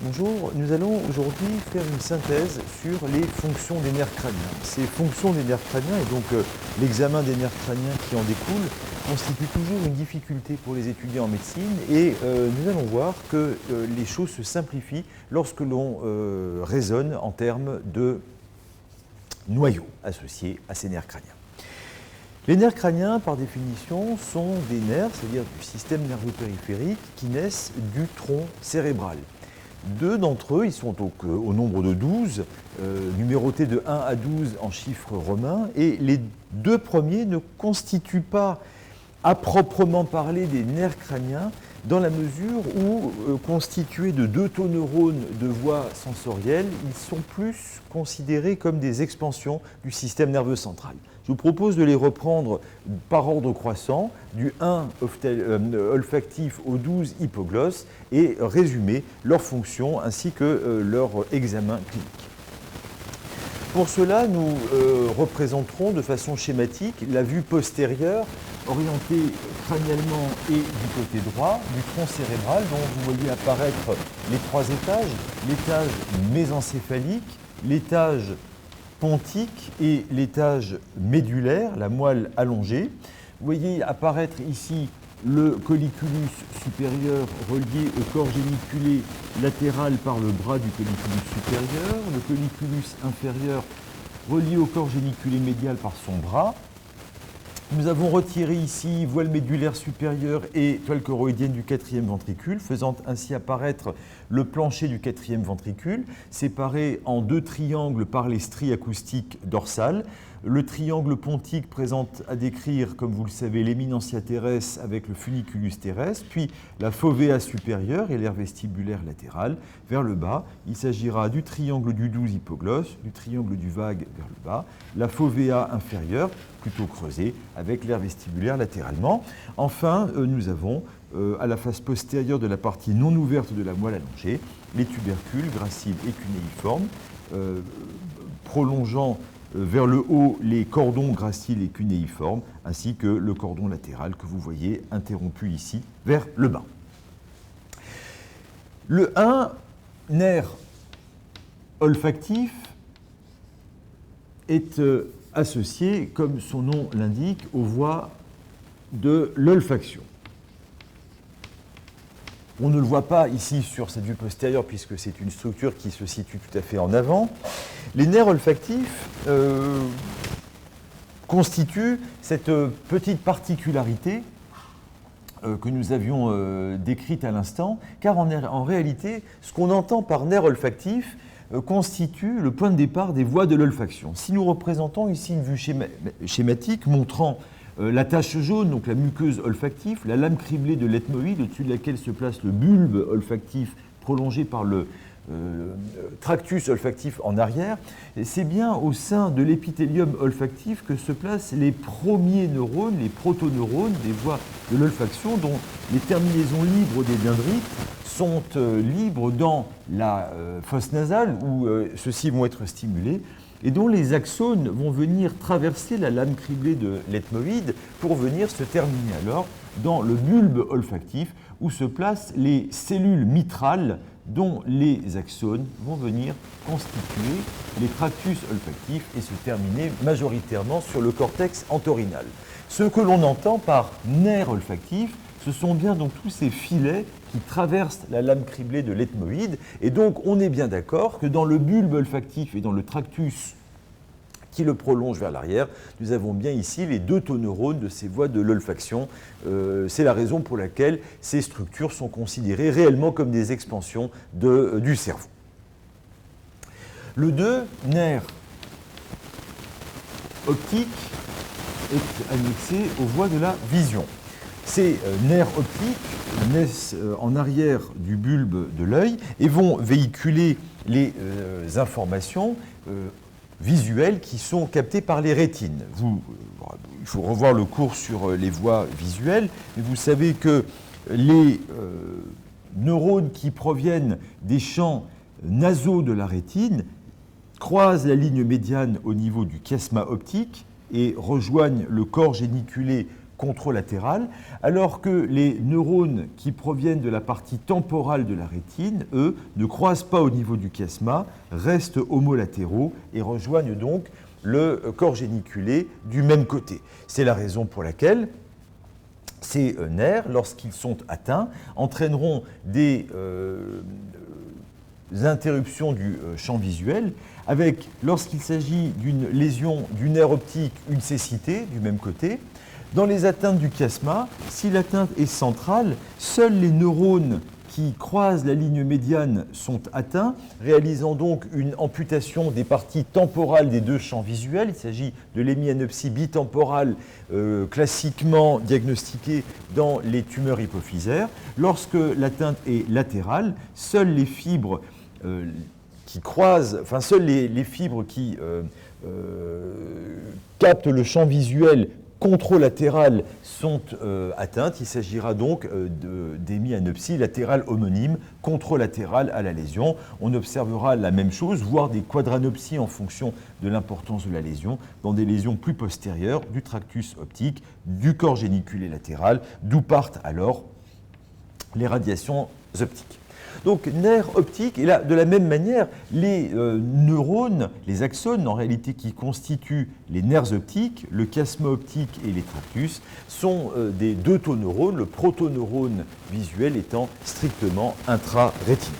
Bonjour, nous allons aujourd'hui faire une synthèse sur les fonctions des nerfs crâniens. Ces fonctions des nerfs crâniens et donc l'examen des nerfs crâniens qui en découle constitue toujours une difficulté pour les étudiants en médecine et nous allons voir que les choses se simplifient lorsque l'on raisonne en termes de noyaux associés à ces nerfs crâniens. Les nerfs crâniens, par définition, sont des nerfs, c'est-à-dire du système nerveux périphérique, qui naissent du tronc cérébral. Deux d'entre eux, ils sont au nombre de 12, numérotés de 1 à 12 en chiffres romains, et les deux premiers ne constituent pas, à proprement parler, des nerfs crâniens, dans la mesure où, constitués de deux taux neurones de voie sensorielle, ils sont plus considérés comme des expansions du système nerveux central. Je vous propose de les reprendre par ordre croissant, du 1 olfactif au 12 hypoglosse, et résumer leurs fonctions ainsi que leur examen clinique. Pour cela, nous représenterons de façon schématique la vue postérieure orientée crânialement et du côté droit du tronc cérébral dont vous voyez apparaître les trois étages, l'étage mésencéphalique, l'étage pontique et l'étage médulaire, la moelle allongée. Vous voyez apparaître ici le colliculus supérieur relié au corps géniculé latéral par le bras du colliculus supérieur, le colliculus inférieur relié au corps géniculé médial par son bras. Nous avons retiré ici voile médulaire supérieure et toile choroïdienne du quatrième ventricule, faisant ainsi apparaître le plancher du quatrième ventricule, séparé en deux triangles par les stries acoustiques dorsales. Le triangle pontique présente à décrire, comme vous le savez, l'éminentia teres avec le funiculus teres, puis la fovea supérieure et l'aire vestibulaire latérale. Vers le bas, il s'agira du triangle du 12 hypoglosse, du triangle du vague vers le bas, la fovea inférieure, plutôt creusée, avec l'aire vestibulaire latéralement. Enfin, nous avons, à la face postérieure de la partie non ouverte de la moelle allongée, les tubercules graciles et cunéiformes, prolongeant vers le haut les cordons graciles et cunéiformes, ainsi que le cordon latéral que vous voyez interrompu ici vers le bas. Le 1, nerf olfactif, est associé, comme son nom l'indique, aux voies de l'olfaction. On ne le voit pas ici sur cette vue postérieure puisque c'est une structure qui se situe tout à fait en avant. Les nerfs olfactifs constituent cette petite particularité que nous avions décrite à l'instant, car en réalité, ce qu'on entend par nerf olfactif constitue le point de départ des voies de l'olfaction. Si nous représentons ici une vue schématique montrant la tache jaune, donc la muqueuse olfactive, la lame criblée de l'ethmoïde, au-dessus de laquelle se place le bulbe olfactif prolongé par le tractus olfactif en arrière, c'est bien au sein de l'épithélium olfactif que se placent les premiers neurones, les protoneurones des voies de l'olfaction, dont les terminaisons libres des dendrites sont libres dans la fosse nasale, où ceux-ci vont être stimulés, et dont les axones vont venir traverser la lame criblée de l'ethmoïde pour venir se terminer alors dans le bulbe olfactif, où se placent les cellules mitrales dont les axones vont venir constituer les tractus olfactifs et se terminer majoritairement sur le cortex entorhinal. Ce que l'on entend par nerf olfactif, ce sont bien donc tous ces filets qui traversent la lame criblée de l'ethmoïde, et donc on est bien d'accord que dans le bulbe olfactif et dans le tractus qui le prolonge vers l'arrière, nous avons bien ici les deux taux neurones de ces voies de l'olfaction. C'est la raison pour laquelle ces structures sont considérées réellement comme des expansions du cerveau. Le 2, nerf optique, est annexé aux voies de la vision. Ces nerfs optiques naissent en arrière du bulbe de l'œil et vont véhiculer les informations visuelles qui sont captées par les rétines. Il faut revoir le cours sur les voies visuelles, mais vous savez que les neurones qui proviennent des champs nasaux de la rétine croisent la ligne médiane au niveau du chiasma optique et rejoignent le corps géniculé contralatéral, alors que les neurones qui proviennent de la partie temporale de la rétine, eux, ne croisent pas au niveau du chiasma, restent homolatéraux et rejoignent donc le corps géniculé du même côté. C'est la raison pour laquelle ces nerfs, lorsqu'ils sont atteints, entraîneront des interruptions du champ visuel, avec, lorsqu'il s'agit d'une lésion du nerf optique, une cécité du même côté. Dans les atteintes du chiasma, si l'atteinte est centrale, seuls les neurones qui croisent la ligne médiane sont atteints, réalisant donc une amputation des parties temporales des deux champs visuels. Il s'agit de l'hémianopsie bitemporale classiquement diagnostiquée dans les tumeurs hypophysaires. Lorsque l'atteinte est latérale, seules les fibres seules les fibres qui captent le champ visuel contralatéral sont atteintes. Il s'agira donc d'hémianopsie latérale homonyme, contralatérale à la lésion. On observera la même chose, voire des quadranopsies en fonction de l'importance de la lésion, dans des lésions plus postérieures du tractus optique, du corps géniculé latéral, d'où partent alors les radiations optiques. Donc, nerfs optiques, et là, de la même manière, les neurones, les axones, en réalité, qui constituent les nerfs optiques, le chiasma optique et les tractus, sont des deutoneurones, le protoneurone visuel étant strictement intra-rétinien.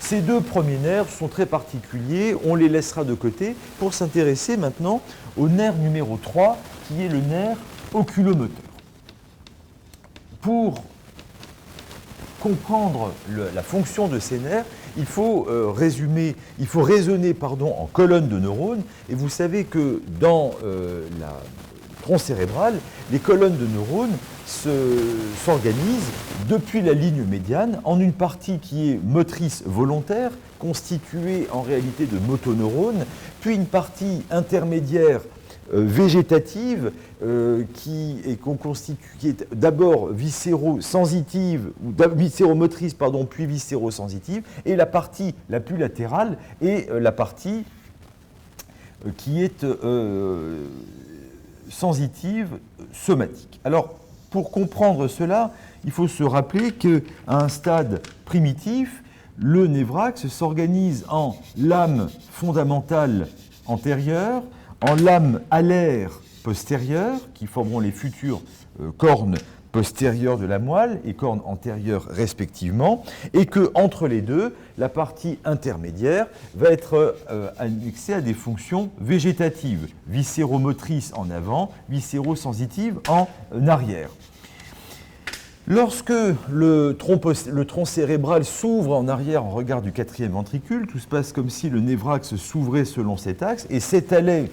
Ces deux premiers nerfs sont très particuliers, on les laissera de côté pour s'intéresser maintenant au nerf numéro 3, qui est le nerf oculomoteur. Pour comprendre la fonction de ces nerfs, il faut raisonner en colonnes de neurones. Et vous savez que dans la tronc cérébral, les colonnes de neurones s'organisent depuis la ligne médiane en une partie qui est motrice volontaire, constituée en réalité de motoneurones, puis une partie intermédiaire végétative qui est d'abord viscérosensitive, ou viscéromotrice, puis viscérosensitive, et la partie la plus latérale est la partie qui est sensitive somatique. Alors, pour comprendre cela, il faut se rappeler qu'à un stade primitif, le névrax s'organise en lame fondamentale antérieure, en lames alaires postérieures, qui formeront les futures cornes postérieures de la moelle et cornes antérieures respectivement, et que entre les deux, la partie intermédiaire va être annexée à des fonctions végétatives, viscéromotrices en avant, viscérosensitives en arrière. Lorsque le tronc cérébral s'ouvre en arrière en regard du quatrième ventricule, tout se passe comme si le névrax s'ouvrait selon cet axe et s'étalait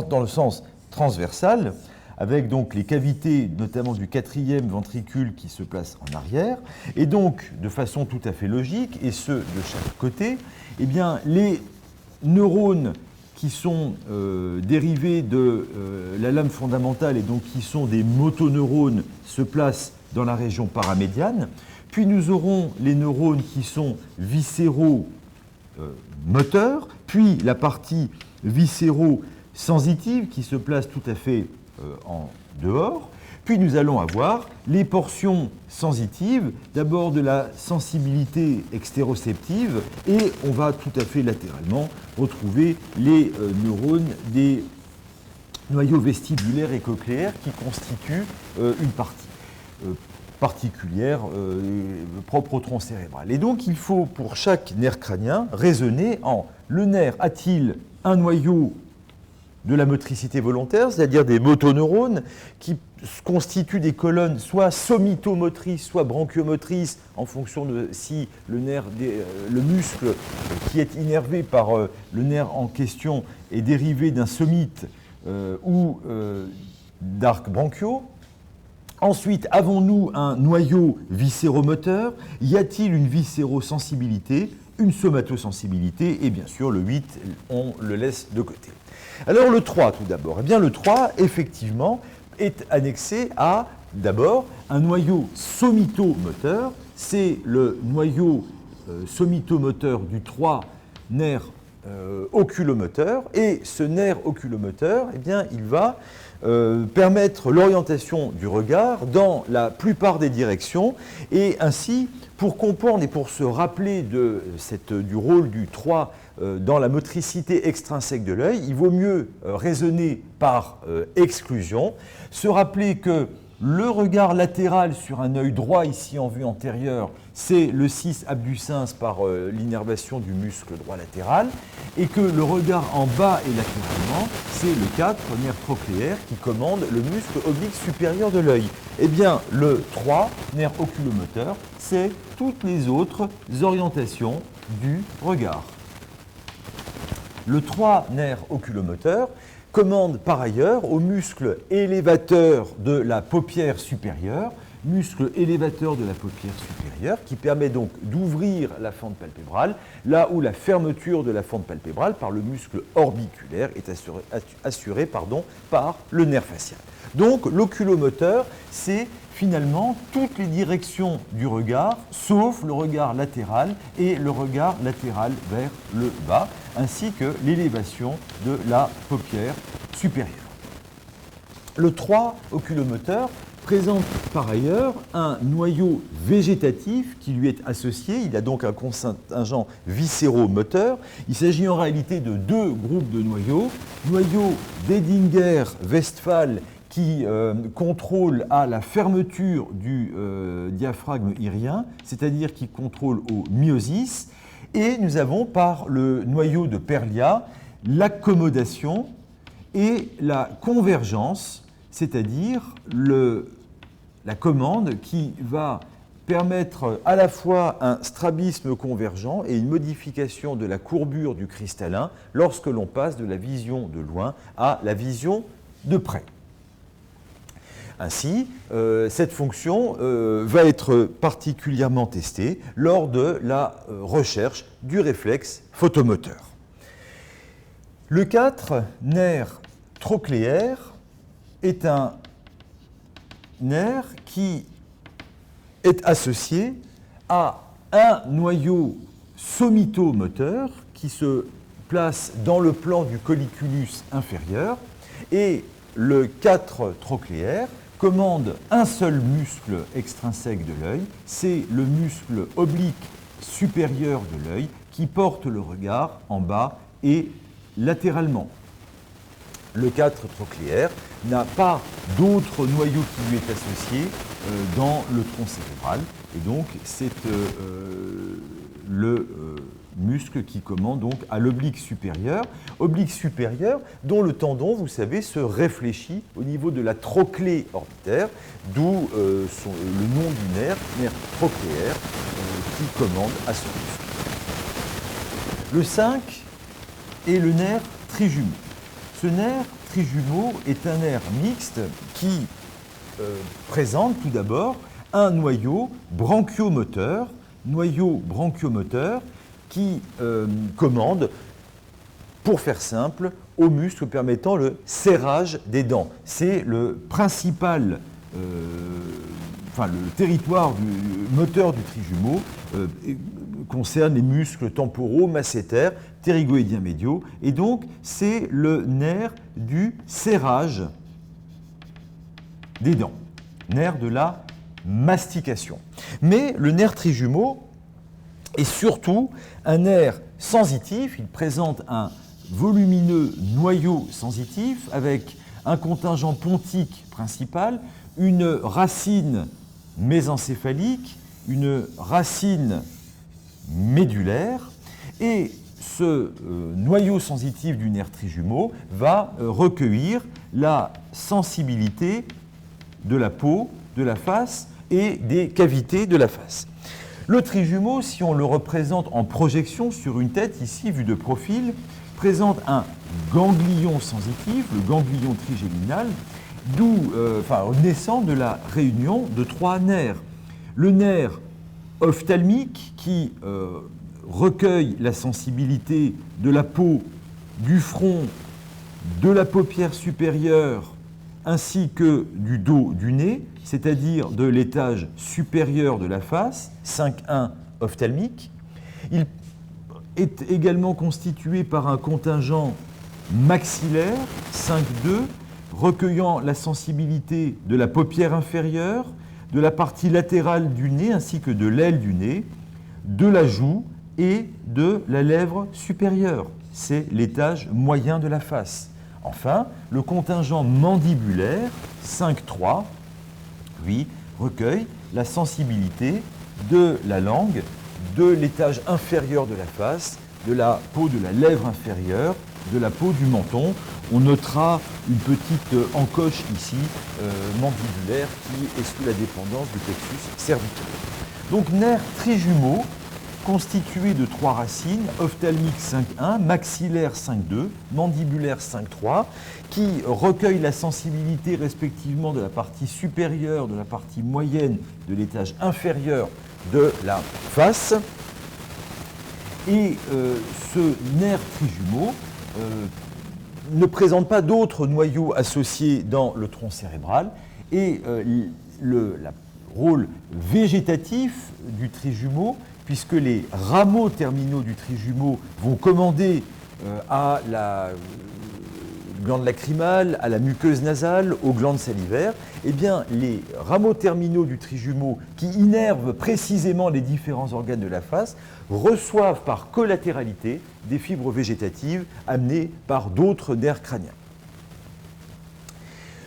dans le sens transversal, avec donc les cavités notamment du quatrième ventricule qui se placent en arrière, et donc de façon tout à fait logique, et ce de chaque côté, eh bien, les neurones qui sont dérivés de la lame fondamentale et donc qui sont des motoneurones se placent dans la région paramédiane, puis nous aurons les neurones qui sont viscéromoteurs, puis la partie viscérosensitive qui se place tout à fait en dehors, puis nous allons avoir les portions sensitives, d'abord de la sensibilité extéroceptive, et on va tout à fait latéralement retrouver les neurones des noyaux vestibulaires et cochléaires qui constituent une partie particulière propre au tronc cérébral. Et donc il faut pour chaque nerf crânien raisonner en le nerf a-t-il un noyau de la motricité volontaire, c'est-à-dire des motoneurones qui constituent des colonnes soit somitomotrices, soit branchiomotrices, en fonction de si le muscle qui est innervé par le nerf en question est dérivé d'un somite ou d'arcs branchiaux. Ensuite, avons-nous un noyau viscéromoteur? Y a-t-il une viscérosensibilité, une somatosensibilité? Et bien sûr, le 8, on le laisse de côté. Alors le 3 tout d'abord. Eh bien le 3, effectivement, est annexé à, d'abord, un noyau somitomoteur. C'est le noyau somitomoteur du 3 nerf oculomoteur, et ce nerf oculomoteur, eh bien, il va permettre l'orientation du regard dans la plupart des directions, et ainsi, pour comprendre et pour se rappeler du rôle du 3 dans la motricité extrinsèque de l'œil, il vaut mieux raisonner par exclusion, se rappeler que le regard latéral sur un œil droit, ici en vue antérieure, c'est le 6 abducens par l'innervation du muscle droit latéral, et que le regard en bas et latéralement, c'est le 4, nerf trochléaire, qui commande le muscle oblique supérieur de l'œil. Eh bien, le 3, nerf oculomoteur, c'est toutes les autres orientations du regard. Le 3, nerf oculomoteur, commande par ailleurs au muscle élévateur de la paupière supérieure, muscle élévateur de la paupière supérieure, qui permet donc d'ouvrir la fente palpébrale, là où la fermeture de la fente palpébrale par le muscle orbiculaire est assurée par le nerf facial. Donc l'oculomoteur, c'est finalement toutes les directions du regard, sauf le regard latéral et le regard latéral vers le bas, ainsi que l'élévation de la paupière supérieure. Le 3 oculomoteur présente par ailleurs un noyau végétatif qui lui est associé. Il a donc un contingent viscéromoteur. Il s'agit en réalité de deux groupes de noyaux. Noyau d'Edinger-Westphal qui contrôle à la fermeture du diaphragme irien, c'est-à-dire qui contrôle au myosis. Et nous avons par le noyau de Perlia l'accommodation et la convergence, c'est-à-dire la commande qui va permettre à la fois un strabisme convergent et une modification de la courbure du cristallin lorsque l'on passe de la vision de loin à la vision de près. Ainsi, cette fonction va être particulièrement testée lors de la recherche du réflexe photomoteur. Le 4, nerf trochléaire, est un nerf qui est associé à un noyau sommitomoteur qui se place dans le plan du colliculus inférieur, et le 4 trochléaire commande un seul muscle extrinsèque de l'œil, c'est le muscle oblique supérieur de l'œil qui porte le regard en bas et latéralement. Le 4 trochléaire n'a pas d'autre noyau qui lui est associé dans le tronc cérébral, et donc c'est le muscle qui commande donc à l'oblique supérieur dont le tendon, vous savez, se réfléchit au niveau de la trochlée orbitaire, d'où le nom du nerf trochléaire, qui commande à ce muscle. Le 5 est le nerf trijumeau. Ce nerf trijumeau est un nerf mixte qui présente tout d'abord un noyau branchiomoteur qui commande, pour faire simple, au muscle permettant le serrage des dents. C'est le principal, le territoire moteur du trijumeau concerne les muscles temporaux, masséters, ptérygoïdiens médiaux, et donc c'est le nerf du serrage des dents, nerf de la mastication. Mais le nerf trijumeau est surtout un nerf sensitif. Il présente un volumineux noyau sensitif avec un contingent pontique principal, une racine mésencéphalique, une racine médulaire, et ce noyau sensitif du nerf trijumeau va recueillir la sensibilité de la peau, de la face et des cavités de la face. Le trijumeau, si on le représente en projection sur une tête, ici vue de profil, présente un ganglion sensitif, le ganglion trigéminal, naissant de la réunion de trois nerfs. Le nerf ophtalmique qui recueille la sensibilité de la peau, du front, de la paupière supérieure ainsi que du dos du nez, c'est-à-dire de l'étage supérieur de la face, 5.1 ophtalmique. Il est également constitué par un contingent maxillaire, 5,2, recueillant la sensibilité de la paupière inférieure, de la partie latérale du nez ainsi que de l'aile du nez, de la joue et de la lèvre supérieure. C'est l'étage moyen de la face. Enfin, le contingent mandibulaire, 5,3, lui, recueille la sensibilité de la langue, de l'étage inférieur de la face, de la peau de la lèvre inférieure, de la peau du menton. On notera une petite encoche ici, mandibulaire, qui est sous la dépendance du plexus cervical. Donc nerfs trijumeaux, constitués de 3 racines, ophtalmique 5,1, maxillaire 5,2, mandibulaire 5,3, qui recueillent la sensibilité respectivement de la partie supérieure, de la partie moyenne, de l'étage inférieur de la face. Et ce nerf trijumeau ne présente pas d'autres noyaux associés dans le tronc cérébral et le rôle végétatif du trijumeau, puisque les rameaux terminaux du trijumeau vont commander à la glande lacrymale, à la muqueuse nasale, aux glandes salivaires, eh bien, les rameaux terminaux du trijumeau qui innervent précisément les différents organes de la face reçoivent par collatéralité des fibres végétatives amenées par d'autres nerfs crâniens.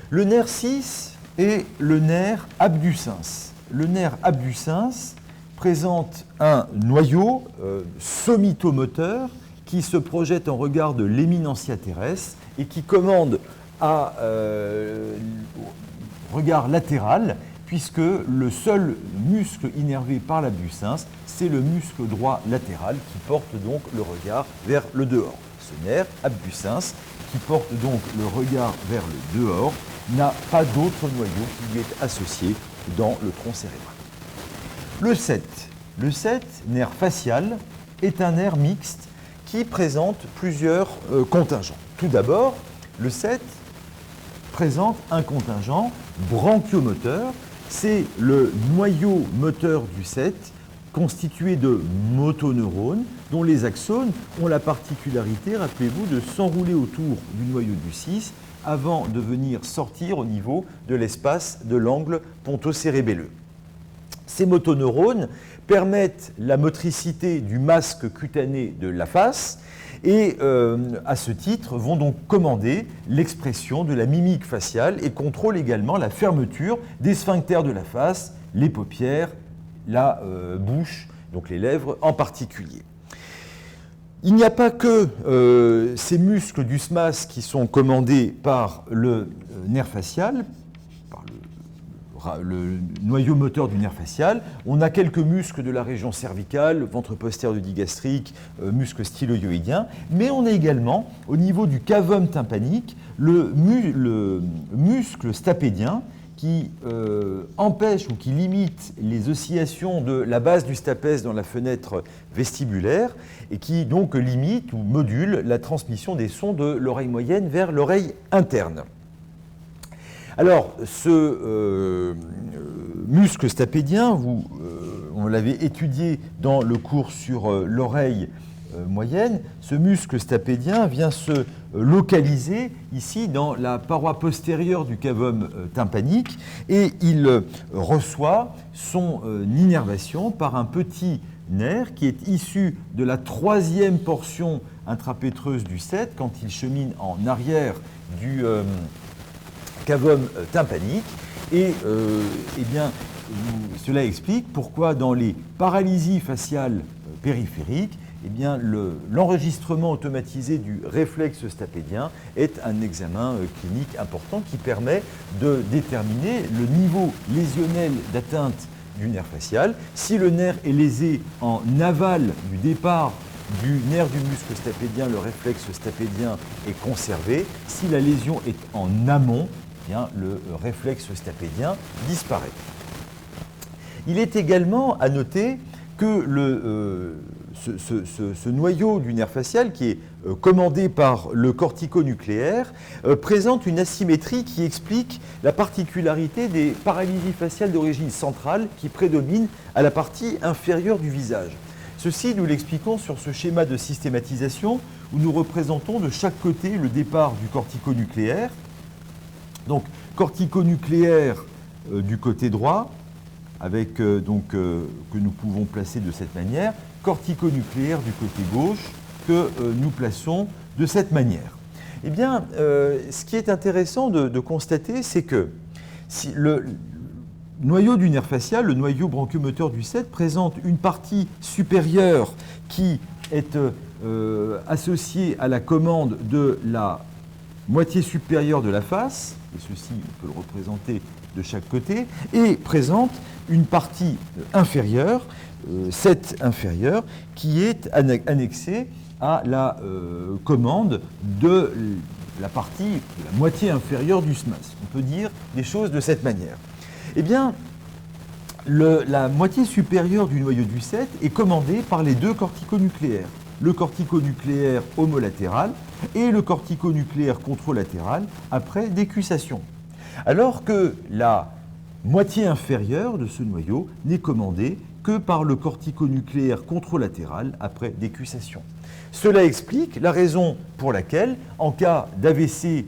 Le nerf 6 est le nerf abducens. Le nerf abducens présente un noyau sommitomoteur qui se projette en regard de l'éminentia terrestre et qui commande à regard latéral, puisque le seul muscle innervé par l'abducens, c'est le muscle droit latéral qui porte donc le regard vers le dehors. Ce nerf abducens, qui porte donc le regard vers le dehors, n'a pas d'autre noyau qui lui est associé dans le tronc cérébral. Le 7. Le 7, nerf facial, est un nerf mixte qui présente plusieurs contingents. Tout d'abord, le 7 présente un contingent branchiomoteur. C'est le noyau moteur du 7 constitué de motoneurones dont les axones ont la particularité, rappelez-vous, de s'enrouler autour du noyau du 6 avant de venir sortir au niveau de l'espace de l'angle pontocérébelleux. Ces motoneurones permettent la motricité du masque cutané de la face et à ce titre vont donc commander l'expression de la mimique faciale et contrôlent également la fermeture des sphincters de la face, les paupières, la bouche, donc les lèvres en particulier. Il n'y a pas que ces muscles du SMAS qui sont commandés par le nerf facial, le noyau moteur du nerf facial. On a quelques muscles de la région cervicale, ventre postérieur du digastrique, muscles styloïdiens, mais on a également, au niveau du cavum tympanique, le muscle stapédien qui empêche ou qui limite les oscillations de la base du stapès dans la fenêtre vestibulaire et qui donc limite ou module la transmission des sons de l'oreille moyenne vers l'oreille interne. Alors, ce muscle stapédien, on l'avait étudié dans le cours sur l'oreille moyenne. Ce muscle stapédien vient se localiser ici dans la paroi postérieure du cavum tympanique et il reçoit son innervation par un petit nerf qui est issu de la troisième portion intrapétreuse du 7 quand il chemine en arrière du cavum tympanique et eh bien, cela explique pourquoi dans les paralysies faciales périphériques, eh bien, l'enregistrement automatisé du réflexe stapédien est un examen clinique important qui permet de déterminer le niveau lésionnel d'atteinte du nerf facial. Si le nerf est lésé en aval du départ du nerf du muscle stapédien, le réflexe stapédien est conservé. Si la lésion est en amont, eh bien, le réflexe stapédien disparaît. Il est également à noter que ce noyau du nerf facial, qui est commandé par le corticonucléaire, présente une asymétrie qui explique la particularité des paralysies faciales d'origine centrale qui prédominent à la partie inférieure du visage. Ceci, nous l'expliquons sur ce schéma de systématisation où nous représentons de chaque côté le départ du corticonucléaire. Donc, corticonucléaire du côté droit, avec que nous pouvons placer de cette manière, corticonucléaire du côté gauche que nous plaçons de cette manière. Eh bien, ce qui est intéressant de constater, c'est que si le noyau du nerf facial, le noyau branchiomoteur du 7, présente une partie supérieure qui est associée à la commande de la moitié supérieure de la face, et ceci, on peut le représenter de chaque côté, et présente une partie inférieure, 7 inférieure, qui est annexée à la commande de la partie, de la moitié inférieure du SMAS. On peut dire des choses de cette manière. Eh bien, la moitié supérieure du noyau du 7 est commandée par les deux corticonucléaires. Le corticonucléaire homolatéral et le corticonucléaire contralatéral après décussation. Alors que la moitié inférieure de ce noyau n'est commandée que par le corticonucléaire contralatéral après décussation. Cela explique la raison pour laquelle, en cas d'AVC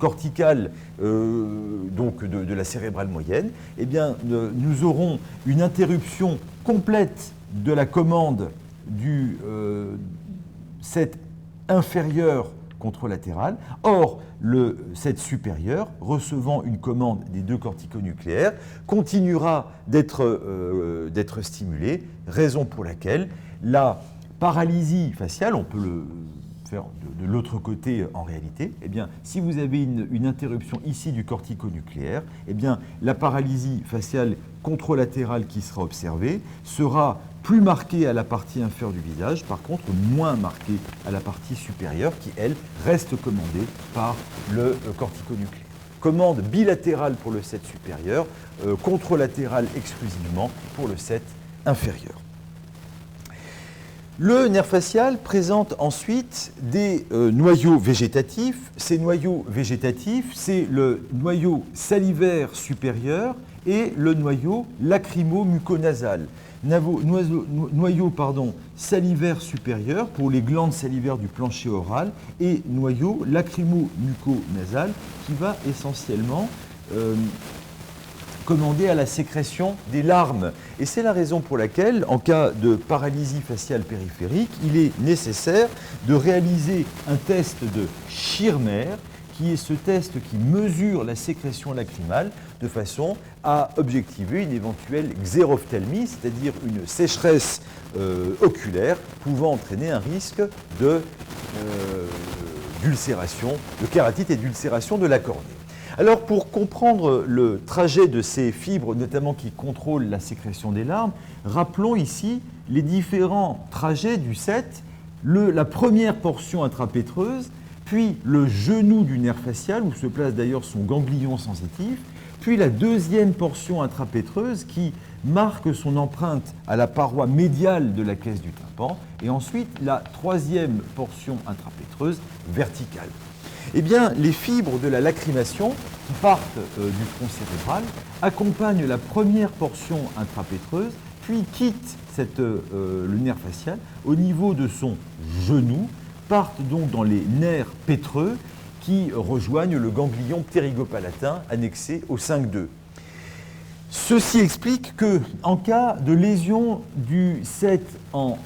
corticale donc de la cérébrale moyenne, eh bien, nous aurons une interruption complète de la commande du 7 inférieur contralatéral. Or, le 7 supérieur, recevant une commande des deux corticonucléaires, continuera d'être stimulé, raison pour laquelle la paralysie faciale, on peut le faire de l'autre côté en réalité, eh bien, si vous avez une interruption ici du corticonucléaire, eh bien, la paralysie faciale contralatérale qui sera observée sera plus marquée à la partie inférieure du visage, par contre moins marquée à la partie supérieure qui, elle, reste commandée par le corticonucléaire. Commande bilatérale pour le 7 supérieur, contralatérale exclusivement pour le 7 inférieur. Le nerf facial présente ensuite des noyaux végétatifs. Ces noyaux végétatifs, c'est le noyau salivaire supérieur et le noyau lacrymo-muconasal. Noyau salivaire supérieur pour les glandes salivaires du plancher oral et noyau lacrymo-muconasal qui va essentiellement commandé à la sécrétion des larmes. Et c'est la raison pour laquelle, en cas de paralysie faciale périphérique, il est nécessaire de réaliser un test de Schirmer, qui est ce test qui mesure la sécrétion lacrymale de façon à objectiver une éventuelle xérophthalmie, c'est-à-dire une sécheresse oculaire pouvant entraîner un risque d'ulcération, de kératite et d'ulcération de la cornée. Alors, pour comprendre le trajet de ces fibres, notamment qui contrôlent la sécrétion des larmes, rappelons ici les différents trajets du 7, la première portion intrapétreuse, puis le genou du nerf facial, où se place d'ailleurs son ganglion sensitif, puis la deuxième portion intrapétreuse qui marque son empreinte à la paroi médiale de la caisse du tympan, et ensuite la troisième portion intrapétreuse verticale. Eh bien, les fibres de la lacrymation qui partent du tronc cérébral accompagnent la première portion intrapétreuse, puis quittent le nerf facial au niveau de son genou, partent donc dans les nerfs pétreux qui rejoignent le ganglion ptérygopalatin annexé au 5-2. Ceci explique que, en cas de lésion du 7 en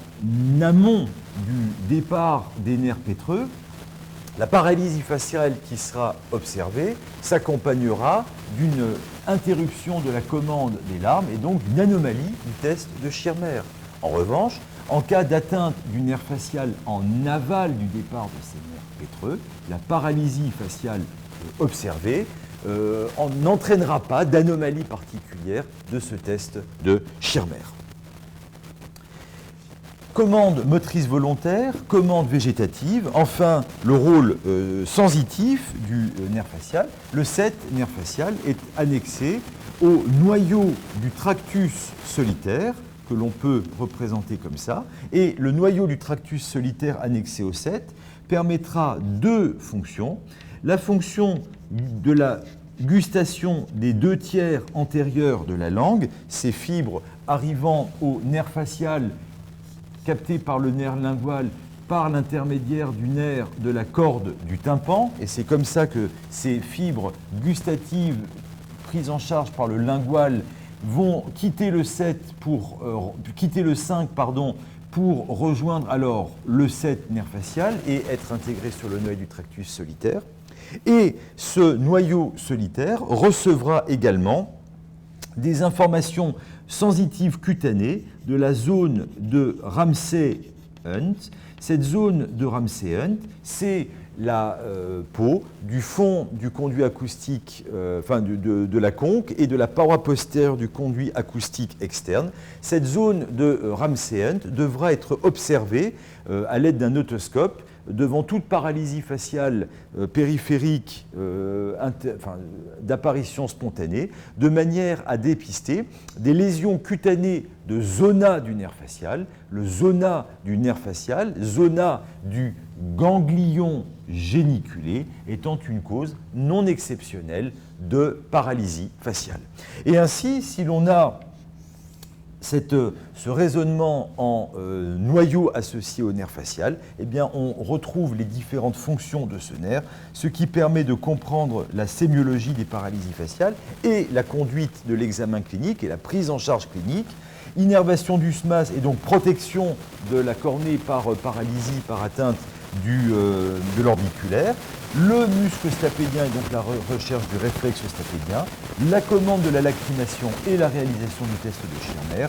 amont du départ des nerfs pétreux, la paralysie faciale qui sera observée s'accompagnera d'une interruption de la commande des larmes et donc d'une anomalie du test de Schirmer. En revanche, en cas d'atteinte du nerf facial en aval du départ de ces nerfs pétreux, la paralysie faciale observée n'entraînera pas d'anomalie particulière de ce test de Schirmer. Commande motrice volontaire, commande végétative, enfin le rôle sensitif du nerf facial. Le 7 nerf facial est annexé au noyau du tractus solitaire, que l'on peut représenter comme ça, et le noyau du tractus solitaire annexé au 7 permettra deux fonctions. La fonction de la gustation des 2/3 antérieurs de la langue, ces fibres arrivant au nerf facial captées par le nerf lingual par l'intermédiaire du nerf de la corde du tympan, et c'est comme ça que ces fibres gustatives prises en charge par le lingual vont quitter le 5 pour rejoindre alors le 7 nerf facial et être intégré sur le noyau du tractus solitaire. Et ce noyau solitaire recevra également des informations sensitives cutanées de la zone de Ramsay-Hunt. Cette zone de Ramsay-Hunt, c'est la peau du fond du conduit acoustique, de la conque et de la paroi postérieure du conduit acoustique externe. Cette zone de Ramsay-Hunt devra être observée à l'aide d'un otoscope devant toute paralysie faciale périphérique d'apparition spontanée, de manière à dépister des lésions cutanées de zona du nerf facial, le zona du nerf facial, zona du ganglion géniculé, étant une cause non exceptionnelle de paralysie faciale. Et ainsi, si l'on a ce raisonnement en noyau associé au nerf facial, eh bien, on retrouve les différentes fonctions de ce nerf, ce qui permet de comprendre la sémiologie des paralysies faciales et la conduite de l'examen clinique et la prise en charge clinique. Innervation du SMAS et donc protection de la cornée par paralysie, par atteinte de l'orbiculaire, le muscle stapédien et donc la recherche du réflexe stapédien, la commande de la lacrymation et la réalisation du test de Schirmer,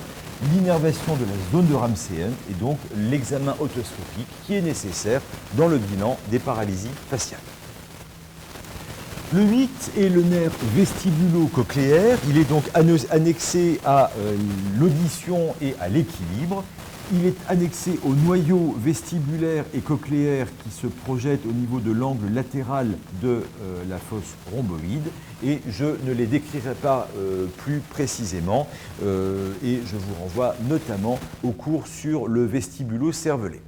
l'innervation de la zone de Ramsay-Hunt et donc l'examen otoscopique qui est nécessaire dans le bilan des paralysies faciales. Le 8 est le nerf vestibulo-cochléaire. Il est donc annexé à l'audition et à l'équilibre. Il est annexé au noyau vestibulaire et cochléaire qui se projette au niveau de l'angle latéral de la fosse rhomboïde. Et je ne les décrirai pas plus précisément et je vous renvoie notamment au cours sur le vestibulo-cervelet.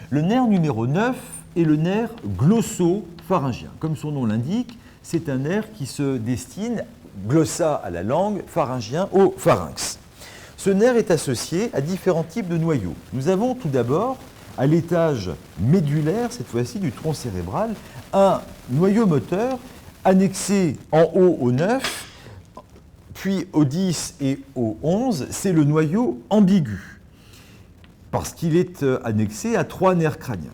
Le nerf numéro 9 est le nerf glossopharyngien. Comme son nom l'indique, c'est un nerf qui se destine, glossa à la langue, pharyngien au pharynx. Ce nerf est associé à différents types de noyaux. Nous avons tout d'abord, à l'étage médulaire, cette fois-ci du tronc cérébral, un noyau moteur annexé en haut au 9, puis au 10 et au 11, c'est le noyau ambigu, parce qu'il est annexé à 3 nerfs crâniens.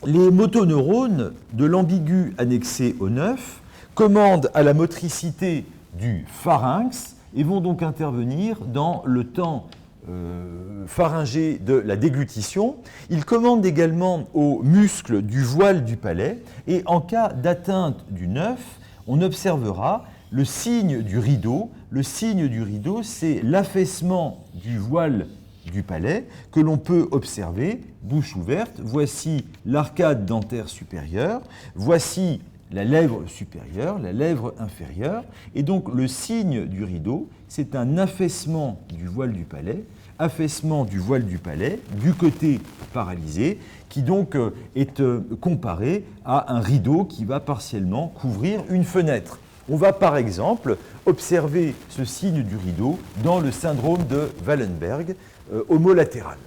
Les motoneurones de l'ambigu annexé au 9 commandent à la motricité du pharynx et vont donc intervenir dans le temps pharyngé de la déglutition. Ils commandent également aux muscles du voile du palais et en cas d'atteinte du 9, on observera le signe du rideau. Le signe du rideau, c'est l'affaissement du voile du palais que l'on peut observer, bouche ouverte. Voici l'arcade dentaire supérieure, voici la lèvre supérieure, la lèvre inférieure, et donc le signe du rideau, c'est un affaissement du voile du palais du côté paralysé, qui donc est comparé à un rideau qui va partiellement couvrir une fenêtre. On va par exemple observer ce signe du rideau dans le syndrome de Wallenberg homolatéral.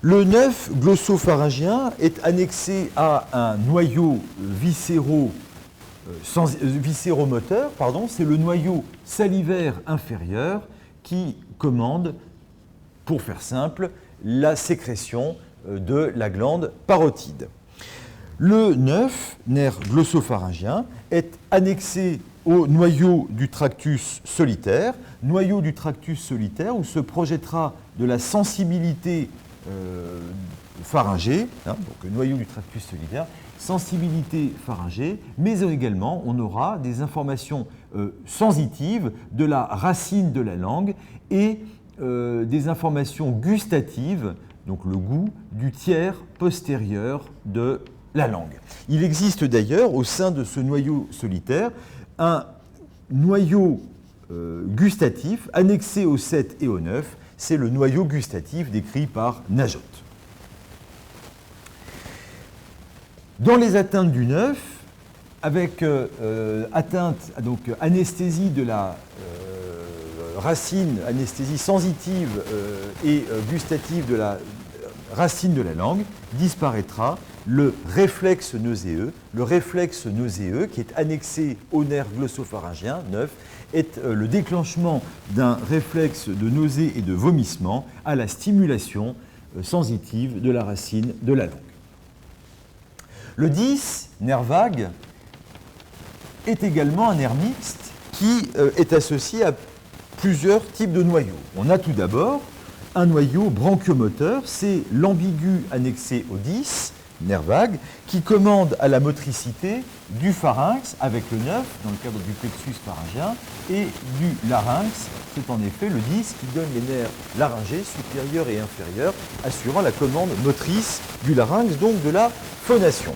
Le 9 glossopharyngien est annexé à un noyau viscéromoteur, c'est le noyau salivaire inférieur qui commande, pour faire simple, la sécrétion de la glande parotide. Le 9, nerf glossopharyngien, est annexé au noyau du tractus solitaire où se projettera de la sensibilité pharyngée, donc le noyau du tractus solitaire, sensibilité pharyngée, mais également on aura des informations sensitives de la racine de la langue et des informations gustatives, donc le goût, du tiers postérieur de la langue. Il existe d'ailleurs au sein de ce noyau solitaire un noyau gustatif annexé au 7 et au 9, c'est le noyau gustatif décrit par Najot. Dans les atteintes du 9, avec atteinte, donc anesthésie de la racine, anesthésie sensitive et gustative de la racine de la langue, disparaîtra le réflexe nauséeux. Le réflexe nauséeux, qui est annexé au nerf glossopharyngien 9, est le déclenchement d'un réflexe de nausée et de vomissement à la stimulation sensitive de la racine de la langue. Le 10, nerf vague, est également un nerf mixte qui est associé à plusieurs types de noyaux. On a tout d'abord un noyau branchiomoteur, c'est l'ambigu annexé au 10, nerf vague, qui commande à la motricité du pharynx avec le 9 dans le cadre du plexus pharyngien et du larynx, c'est en effet le 10 qui donne les nerfs laryngés supérieurs et inférieurs, assurant la commande motrice du larynx, donc de la phonation.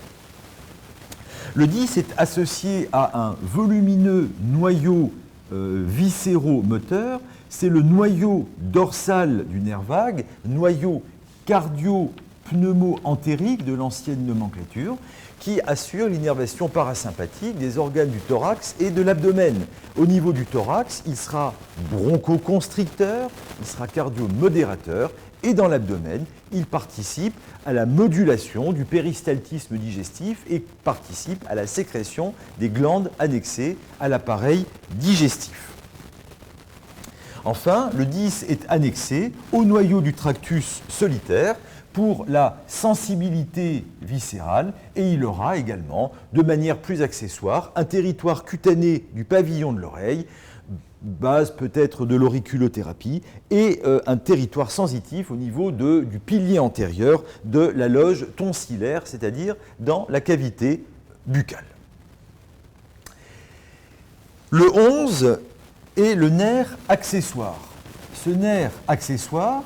Le 10 est associé à un volumineux noyau viscéromoteur, c'est le noyau dorsal du nerf vague, noyau cardio-pneumo-entérique de l'ancienne nomenclature, qui assure l'innervation parasympathique des organes du thorax et de l'abdomen. Au niveau du thorax, il sera bronchoconstricteur, il sera cardio-modérateur, et dans l'abdomen, il participe à la modulation du péristaltisme digestif et participe à la sécrétion des glandes annexées à l'appareil digestif. Enfin, le 10 est annexé au noyau du tractus solitaire pour la sensibilité viscérale et il aura également, de manière plus accessoire, un territoire cutané du pavillon de l'oreille, base peut-être de l'auriculothérapie, et un territoire sensitif au niveau du pilier antérieur de la loge tonsillaire, c'est-à-dire dans la cavité buccale. Le 11 est le nerf accessoire. Ce nerf accessoire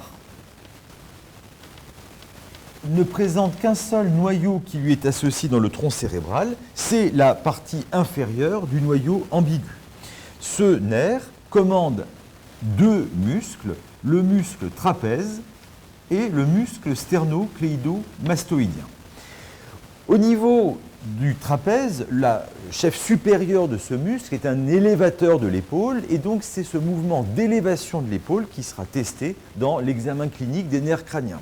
ne présente qu'un seul noyau qui lui est associé dans le tronc cérébral, c'est la partie inférieure du noyau ambigu. Ce nerf commande deux muscles, le muscle trapèze et le muscle sternocléido-mastoïdien. Au niveau du trapèze, le chef supérieur de ce muscle est un élévateur de l'épaule et donc c'est ce mouvement d'élévation de l'épaule qui sera testé dans l'examen clinique des nerfs crâniens.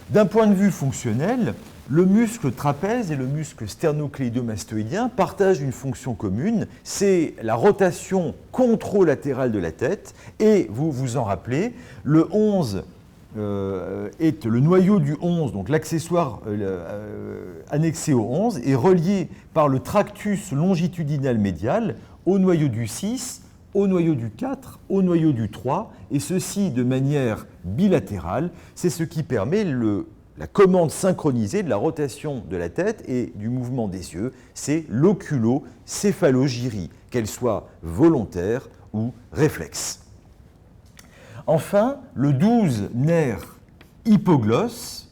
D'un point de vue fonctionnel, le muscle trapèze et le muscle sternocléido-mastoïdien partagent une fonction commune, c'est la rotation contralatérale de la tête, et vous vous en rappelez, le 11 est le noyau du 11, donc l'accessoire annexé au 11, est relié par le tractus longitudinal médial au noyau du 6, au noyau du 4, au noyau du 3, et ceci de manière bilatérale, c'est ce qui permet la commande synchronisée de la rotation de la tête et du mouvement des yeux, c'est l'oculocéphalogyrie, qu'elle soit volontaire ou réflexe. Enfin, le 12 nerf hypoglosse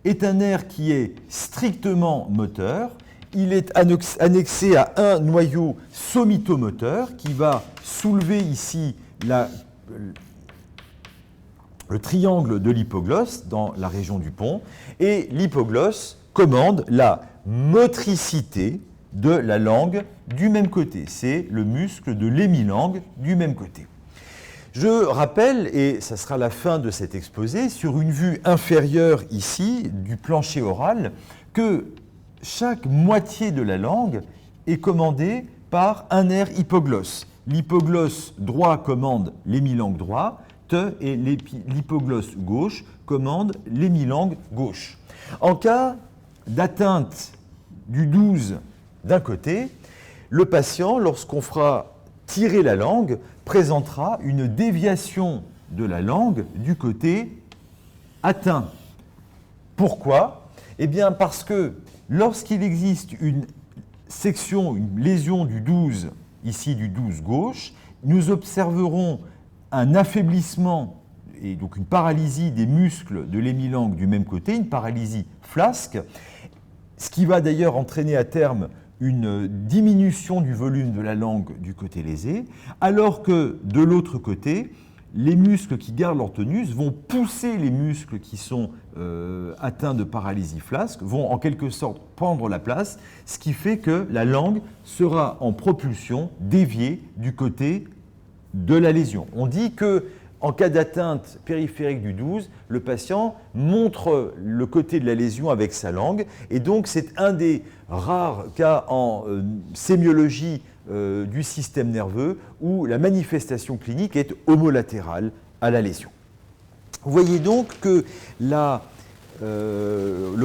est un nerf qui est strictement moteur. Il est annexé à un noyau somitomoteur qui va soulever ici le triangle de l'hypoglosse dans la région du pont, et l'hypoglosse commande la motricité de la langue du même côté. C'est le muscle de l'hémilangue du même côté. Je rappelle, et ça sera la fin de cet exposé, sur une vue inférieure ici du plancher oral, que chaque moitié de la langue est commandée par un nerf hypoglosse. L'hypoglosse droit commande l'hémilangue droit, et l'hypoglosse gauche commande l'hémilangue gauche. En cas d'atteinte du 12 d'un côté, le patient, lorsqu'on fera tirer la langue, présentera une déviation de la langue du côté atteint. Pourquoi ? Eh bien parce que lorsqu'il existe une section, une lésion du 12, ici du 12 gauche, nous observerons un affaiblissement et donc une paralysie des muscles de l'hémilangue du même côté, une paralysie flasque, ce qui va d'ailleurs entraîner à terme une diminution du volume de la langue du côté lésé, alors que de l'autre côté, les muscles qui gardent leur tonus vont pousser les muscles qui sont atteints de paralysie flasque, vont en quelque sorte prendre la place, ce qui fait que la langue sera en propulsion déviée du côté de la lésion. On dit que en cas d'atteinte périphérique du 12, le patient montre le côté de la lésion avec sa langue, et donc c'est un des rares cas en sémiologie du système nerveux où la manifestation clinique est homolatérale à la lésion. Vous voyez donc que le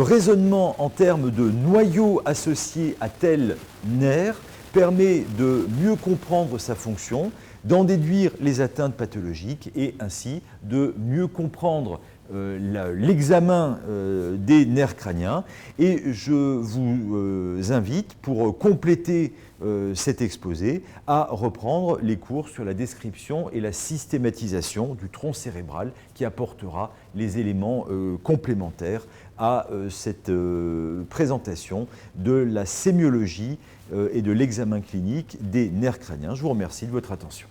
raisonnement en termes de noyau associé à tel nerf permet de mieux comprendre sa fonction, d'en déduire les atteintes pathologiques et ainsi de mieux comprendre l'examen des nerfs crâniens. Et je vous invite, pour compléter cet exposé, à reprendre les cours sur la description et la systématisation du tronc cérébral qui apportera les éléments complémentaires à cette présentation de la sémiologie et de l'examen clinique des nerfs crâniens. Je vous remercie de votre attention.